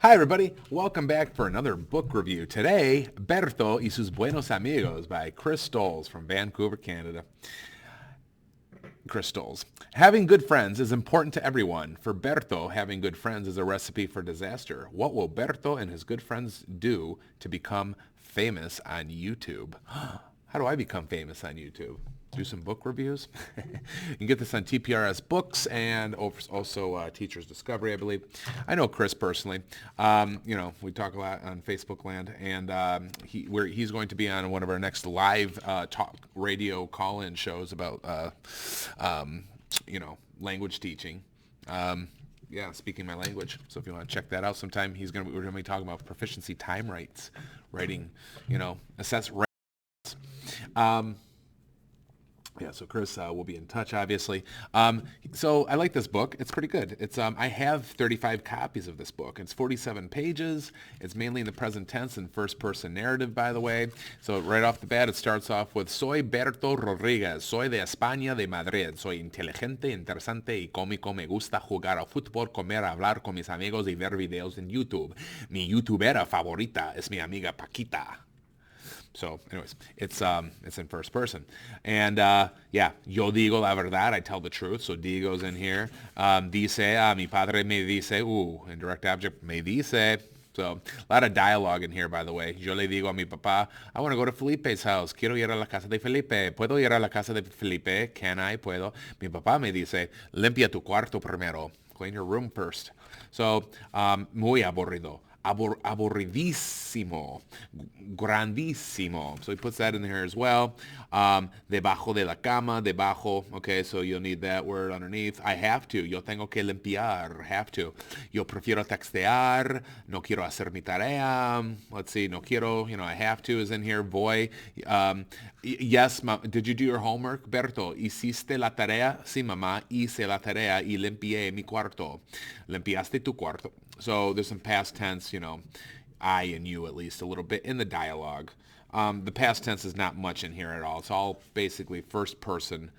Hi, everybody. Welcome back for another book review. Today, Berto y sus Buenos Amigos by Chris Stoles from Vancouver, Canada. Chris Stoles. Having good friends is important to everyone. For Berto, having good friends is a recipe for disaster. What will Berto and his good friends do to become famous on YouTube? How do I become famous on YouTube? Do some book reviews. You can get this on TPRS Books and also Teacher's Discovery, I believe. I know Chris personally. We talk a lot on Facebook land, and he's going to be on one of our next live talk radio call-in shows about language teaching. Speaking my language. So if you want to check that out sometime, we're going to be talking about proficiency time rights, writing, assess. So Chris will be in touch, obviously. So I like this book. It's pretty good. I have 35 copies of this book. It's 47 pages. It's mainly in the present tense and first-person narrative, by the way. So right off the bat, it starts off with, Soy Berto Rodriguez. Soy de España, de Madrid. Soy inteligente, interesante y cómico. Me gusta jugar al fútbol, comer, hablar con mis amigos y ver videos en YouTube. Mi youtubera favorita es mi amiga Paquita. So, anyways, it's in first person, and yo digo la verdad, I tell the truth. So Diego's in here. Dice, mi padre me dice, in direct object, me dice. So a lot of dialogue in here, by the way. Yo le digo a mi papá, I want to go to Felipe's house. Quiero ir a la casa de Felipe. ¿Puedo ir a la casa de Felipe? Can I? Puedo. Mi papá me dice, limpia tu cuarto primero. Clean your room first. So, muy aburrido. Aburridísimo, grandísimo. So he puts that in here as well. Debajo de la cama, debajo. Okay, so you'll need that word underneath. I have to. Yo tengo que limpiar. Have to. Yo prefiero textear. No quiero hacer mi tarea. Let's see. No quiero. I have to is in here. Voy. Yes, did you do your homework, Berto? ¿Hiciste la tarea? Sí, mamá. Hice la tarea y limpié mi cuarto. Limpiaste tu cuarto. So there's some past tense, I and you at least a little bit in the dialogue. The past tense is not much in here at all. It's all basically first person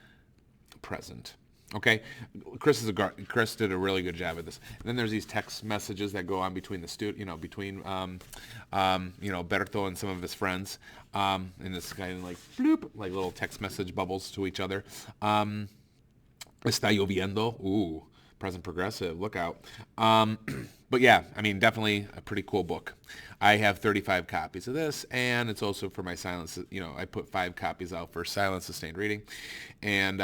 present. Okay, Chris did a really good job at this. And then there's these text messages that go on between between Berto and some of his friends, and this kind of like bloop, like little text message bubbles to each other. Está lloviendo. Ooh, present progressive. Look out. But yeah, definitely a pretty cool book. I have 35 copies of this, and it's also for my silence. I put 5 copies out for silent sustained reading, and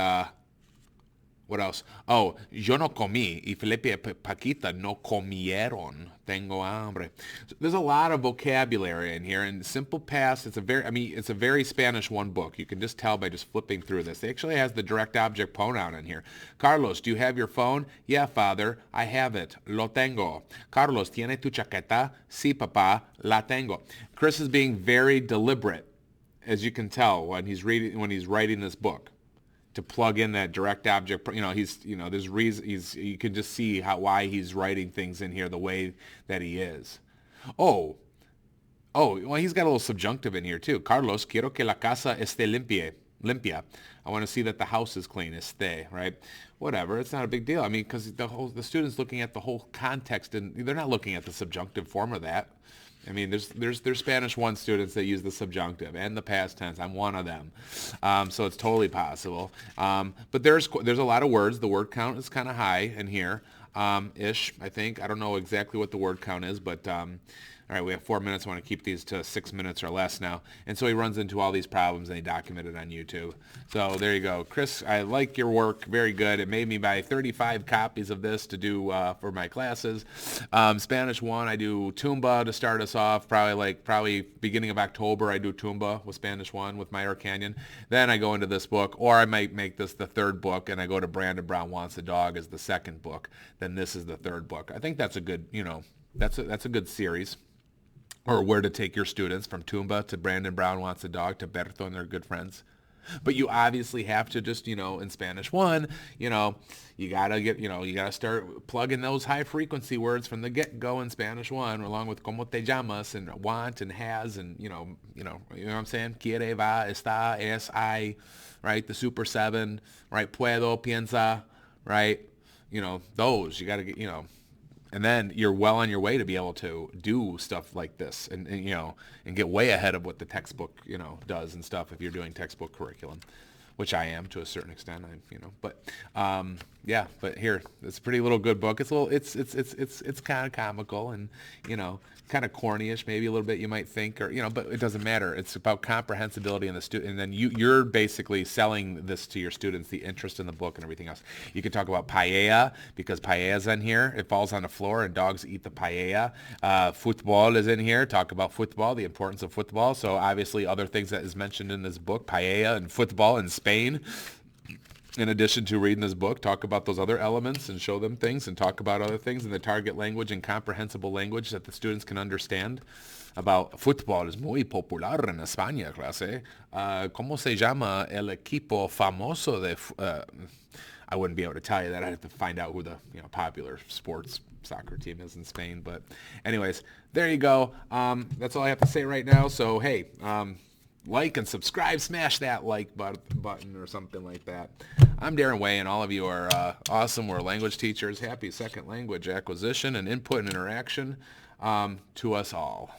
what else? Oh, yo no comí y Felipe y Paquita no comieron. Tengo hambre. So there's a lot of vocabulary in here. And simple past, it's a very Spanish one book. You can just tell by just flipping through this. It actually has the direct object pronoun in here. Carlos, do you have your phone? Yeah, father, I have it. Lo tengo. Carlos, ¿tiene tu chaqueta? Sí, papá, la tengo. Chris is being very deliberate, as you can tell when he's writing this book, to plug in that direct object. There's reason you can just see why he's writing things in here the way that he is. Well, he's got a little subjunctive in here too. Carlos, quiero que la casa esté limpia. I want to see that the house is clean. Esté, right? Whatever. It's not a big deal. Because the student's looking at the whole context, and they're not looking at the subjunctive form of that. There's Spanish 1 students that use the subjunctive and the past tense. I'm one of them. So it's totally possible. But there's a lot of words. The word count is kind of high in here, ish, I think. I don't know exactly what the word count is, but all right, we have 4 minutes. I want to keep these to 6 minutes or less now. And so he runs into all these problems, and he documented on YouTube. So there you go. Chris, I like your work. Very good. It made me buy 35 copies of this to do for my classes. Spanish 1, I do Tumba to start us off. Probably beginning of October, I do Tumba with Spanish 1 with Meyer Canyon. Then I go into this book, or I might make this the third book, and I go to Brandon Brown Wants a Dog as the second book. Then this is the third book. I think that's a good, that's a good series. Or where to take your students from Tumba to Brandon Brown Wants a Dog to Berto and their good friends. But you obviously have to just, in Spanish 1, you gotta start plugging those high frequency words from the get-go in Spanish 1, along with como te llamas and want and has and, you know what I'm saying? Quiere, va, está, es, I, right? The Super 7, right? Puedo, piensa, right? Those, you gotta get, And then you're well on your way to be able to do stuff like this and you know, and get way ahead of what the textbook, you know, does and stuff if you're doing textbook curriculum, which I am to a certain extent. Yeah, but here, it's a pretty little good book. It's a little, it's kind of comical and, you know, kind of cornyish, maybe a little bit, you might think, or, you know, but it doesn't matter. It's about comprehensibility in the student, and then you're basically selling this to your students, the interest in the book and everything else. You can talk about paella, because paella's in here. It falls on the floor and dogs eat the paella. Football is in here. Talk about football, the importance of football. So obviously other things that is mentioned in this book, paella and football in Spain. In addition to reading this book, talk about those other elements and show them things and talk about other things in the target language and comprehensible language that the students can understand. About football es muy popular en España, clase. ¿Cómo se llama el equipo famoso de... I wouldn't be able to tell you that. I'd have to find out who the, you know, popular sports soccer team is in Spain. But anyways, there you go. That's all I have to say right now. So, hey... like and subscribe, smash that like button or something like that. I'm Darren Way, and all of you are awesome. We're language teachers. Happy second language acquisition and input and interaction to us all.